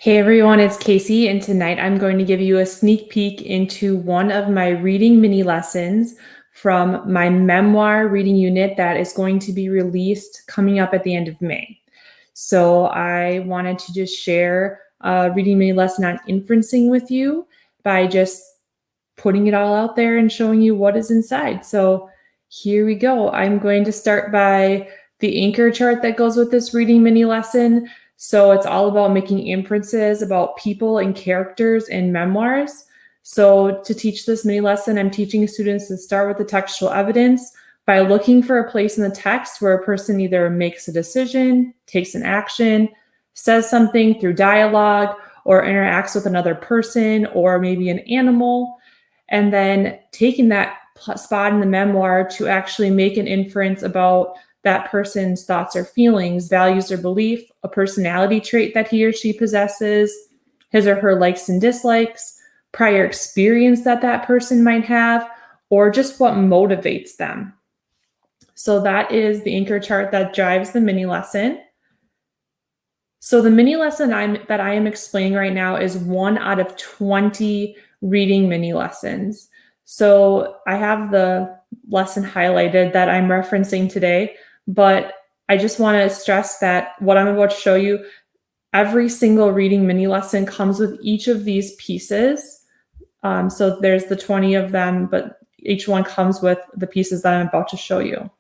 Hey everyone, it's Casey, and tonight I'm going to give you a sneak peek into one of my reading mini lessons from my Memoir Reading Unit that is going to be released coming up at the end of May. So I wanted to just share a reading mini lesson on inferencing with you by just putting it all out there and showing you what is inside. So here we go. I'm going to start by the anchor chart that goes with this reading mini lesson. So it's all about making inferences about people and characters in memoirs. So to teach this mini lesson, I'm teaching students to start with the textual evidence by looking for a place in the text where a person either makes a decision, takes an action, says something through dialogue, or interacts with another person or maybe an animal, and then taking that spot in the memoir to actually make an inference about that person's thoughts or feelings, values or belief, a personality trait that he or she possesses, his or her likes and dislikes, prior experience that that person might have, or just what motivates them. So that is the anchor chart that drives the mini lesson. So the mini lesson that I am explaining right now is 1 out of 20 reading mini lessons. So I have the lesson highlighted that I'm referencing today, but I just want to stress that what I'm about to show you, every single reading mini lesson comes with each of these pieces. So there's the 20 of them, but each one comes with the pieces that I'm about to show you.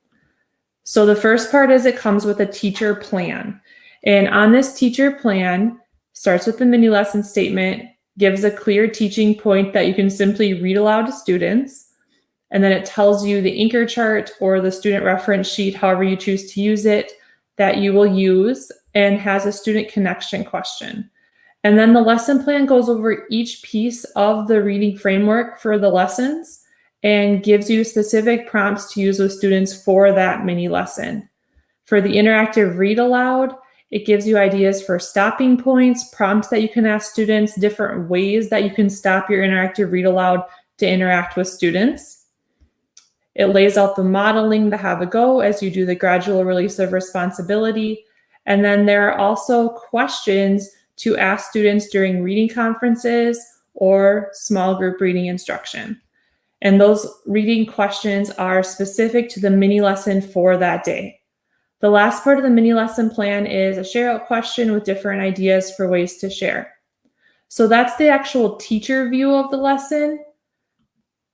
So the first part is it comes with a teacher plan. And on this teacher plan, starts with the mini lesson statement, gives a clear teaching point that you can simply read aloud to students. And then it tells you the anchor chart or the student reference sheet, however you choose to use it, that you will use, and has a student connection question. And then the lesson plan goes over each piece of the reading framework for the lessons and gives you specific prompts to use with students for that mini lesson. For the interactive read aloud, it gives you ideas for stopping points, prompts that you can ask students, different ways that you can stop your interactive read aloud to interact with students. It lays out the modeling, the have a go as you do the gradual release of responsibility. And then there are also questions to ask students during reading conferences or small group reading instruction. And those reading questions are specific to the mini lesson for that day. The last part of the mini lesson plan is a share out question with different ideas for ways to share. So that's the actual teacher view of the lesson.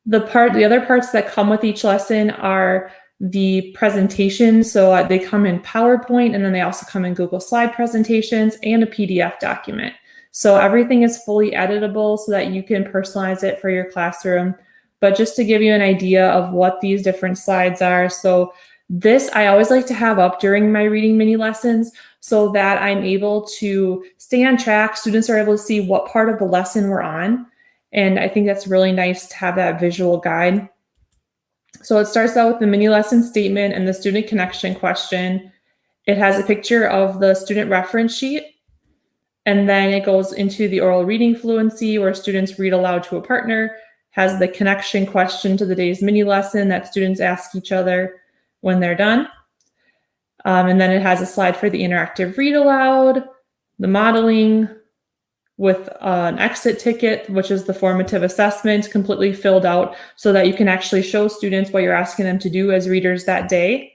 The other parts that come with each lesson are the presentation. So they come in PowerPoint, and then they also come in Google Slide presentations and a PDF document. So everything is fully editable so that you can personalize it for your classroom. But just to give you an idea of what these different slides are. So this I always like to have up during my reading mini lessons so that I'm able to stay on track. Students are able to see what part of the lesson we're on. And I think that's really nice to have that visual guide. So it starts out with the mini lesson statement and the student connection question. It has a picture of the student reference sheet. And then it goes into the oral reading fluency where students read aloud to a partner, has the connection question to the day's mini lesson that students ask each other when they're done. And then it has a slide for the interactive read aloud, the modeling, with an exit ticket, which is the formative assessment, completely filled out so that you can actually show students what you're asking them to do as readers that day.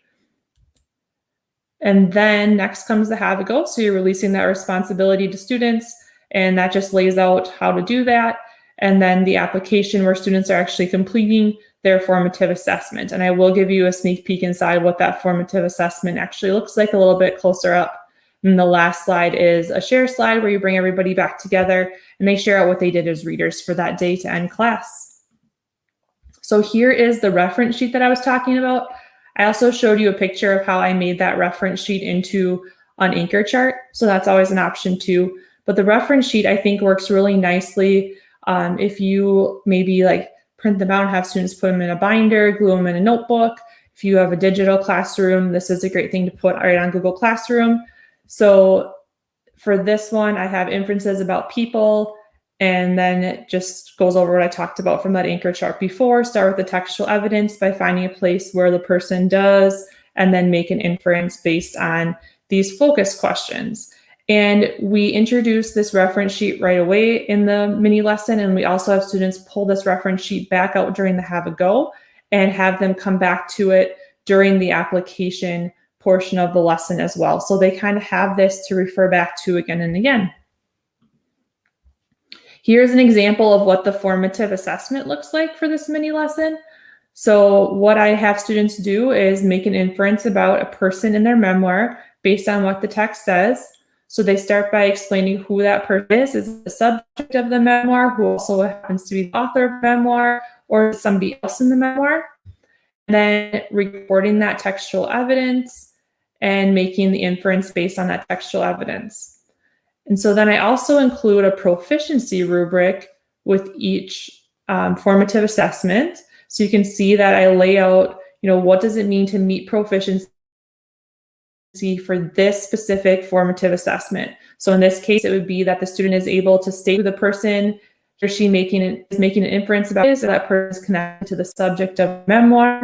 And then next comes the have a go. So you're releasing that responsibility to students, and that just lays out how to do that. And then the application where students are actually completing their formative assessment. And I will give you a sneak peek inside what that formative assessment actually looks like a little bit closer up. And the last slide is a share slide where you bring everybody back together and they share out what they did as readers for that day to end class. So here is the reference sheet that I was talking about. I also showed you a picture of how I made that reference sheet into an anchor chart. So that's always an option too. But the reference sheet I think works really nicely if you maybe like print them out and have students put them in a binder, glue them in a notebook. If you have a digital classroom, this is a great thing to put right on Google Classroom. So for this one, I have inferences about people, and then it just goes over what I talked about from that anchor chart before. Start with the textual evidence by finding a place where the person does, and then make an inference based on these focus questions. And we introduce this reference sheet right away in the mini lesson, and we also have students pull this reference sheet back out during the have a go and have them come back to it during the application portion of the lesson as well. So they kind of have this to refer back to again and again. Here's an example of what the formative assessment looks like for this mini lesson. So what I have students do is make an inference about a person in their memoir based on what the text says. So they start by explaining who that person is the subject of the memoir, who also happens to be the author of the memoir, or somebody else in the memoir. And then recording that textual evidence and making the inference based on that textual evidence. And so then I also include a proficiency rubric with each formative assessment. So you can see that I lay out, what does it mean to meet proficiency for this specific formative assessment. So in this case, it would be that the student is able to state who the person or she is making an inference about is, so that person is connected to the subject of memoir,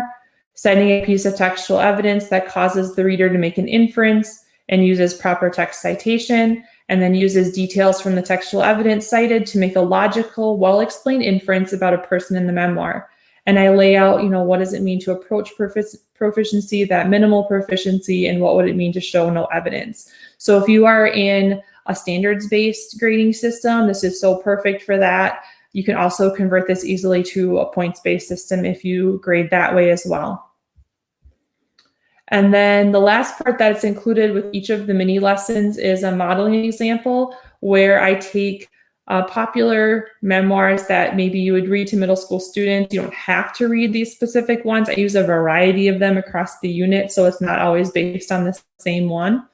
citing a piece of textual evidence that causes the reader to make an inference and uses proper text citation, and then uses details from the textual evidence cited to make a logical, well-explained inference about a person in the memoir. And I lay out, what does it mean to approach proficiency, that minimal proficiency, and what would it mean to show no evidence? So if you are in a standards-based grading system, this is so perfect for that. You can also convert this easily to a points-based system if you grade that way as well. And then the last part that's included with each of the mini lessons is a modeling example where I take popular memoirs that maybe you would read to middle school students. You don't have to read these specific ones. I use a variety of them across the unit, so it's not always based on the same one.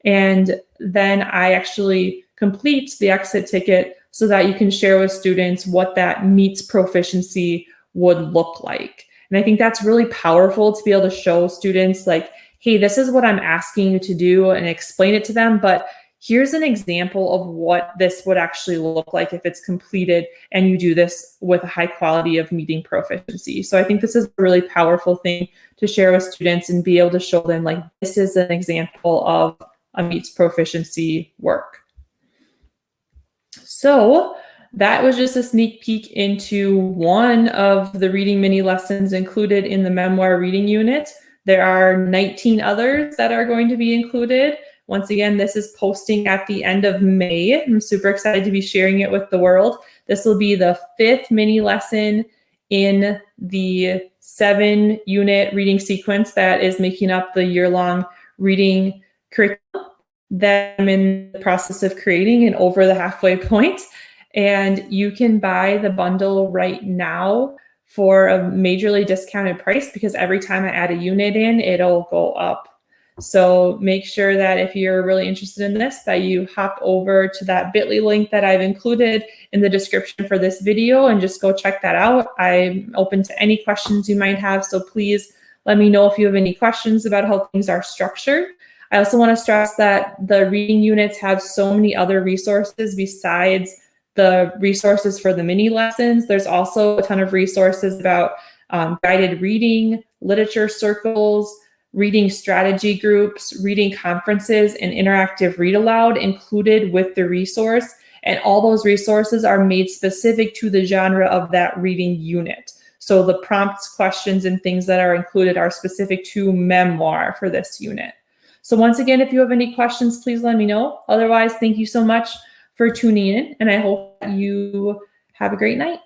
And then I actually complete the exit ticket so that you can share with students what that meets proficiency would look like. And I think that's really powerful to be able to show students like, hey, this is what I'm asking you to do, and explain it to them. But here's an example of what this would actually look like if it's completed and you do this with a high quality of meeting proficiency. So I think this is a really powerful thing to share with students and be able to show them like, this is an example of a meets proficiency work. So that was just a sneak peek into one of the reading mini lessons included in the Memoir Reading Unit. There are 19 others that are going to be included. Once again, this is posting at the end of May. I'm super excited to be sharing it with the world. This will be the 5th mini lesson in the 7-unit reading sequence that is making up the year-long reading curriculum that I'm in the process of creating and over the halfway point. And you can buy the bundle right now for a majorly discounted price because every time I add a unit in, it'll go up. So make sure that if you're really interested in this, that you hop over to that bit.ly link that I've included in the description for this video and just go check that out. I'm open to any questions you might have, so please let me know if you have any questions about how things are structured. I also want to stress that the reading units have so many other resources besides the resources for the mini lessons. There's also a ton of resources about guided reading, literature circles, reading strategy groups, reading conferences, and interactive read aloud included with the resource. And all those resources are made specific to the genre of that reading unit. So the prompts, questions, and things that are included are specific to memoir for this unit. So once again, if you have any questions, please let me know. Otherwise, thank you so much for tuning in, and I hope you have a great night.